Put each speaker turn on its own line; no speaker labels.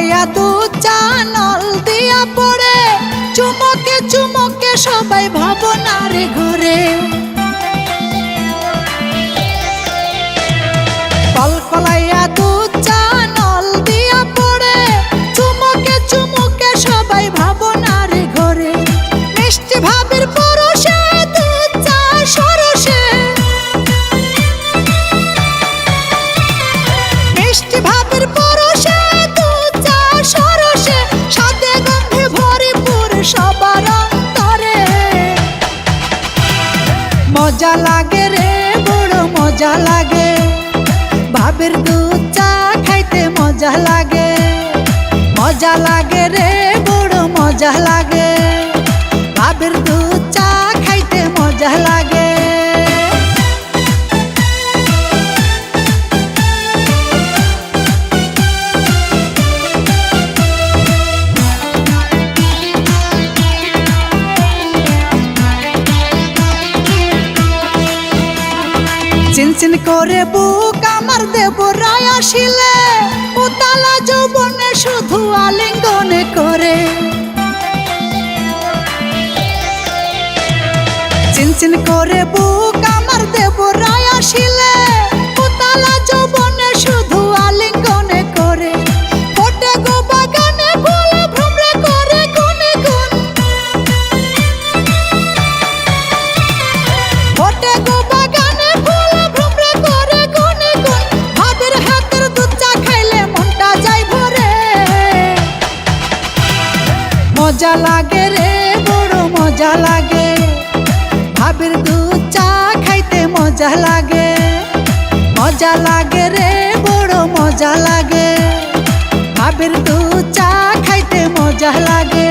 কলাইয়া দুধ চা নল দিয়া পড়ে, চুমকে চুমকে সবাই ভাবনার ঘরে। কলাইয়া দুধ চা নল দিয়া পড়ে, চুমকে চুমকে সবাই ভাবনার ঘরে। মিষ্টি ভাবের পরশে দুধ চা সরসে, মিষ্টি ভাবের পরশে দুধ চা সরসে, সাথে গন্ধে ভরপুর সবার অন্তরে। মজা লাগে রে বড় মজা লাগে, ভাবের দুধ চা খাইতে মজা লাগে। মজা লাগে রে বড় মজা লাগে, ভাবের দুধ চা খাইতে মজা লাগে। চিনচিন করে বুক আমার দেবরায় আসিলে, উতালা যৌবনে শুধু আলিঙ্গনে করে। চিনচিন করে বুক আমার দেবরায় আসিলে, উতালা যৌবনে শুধু আলিঙ্গনে করে। ফোটে গো বাগানে ফুল ভ্রমরে করে গুনে গুন, ফোটে গো বাগানে ফুল ভ্রমরে করে গুনে গুন। ভাবের হাতের দুধ চা খাইলে মনটা যায় ভরে। মজা লাগে রে বড় মজা লাগে, ভাবের দুধ চা খাইতে মজা লাগে। মজা লাগে রে বড় মজা লাগে, ভাবের দুধ চা খাইতে মজা লাগে।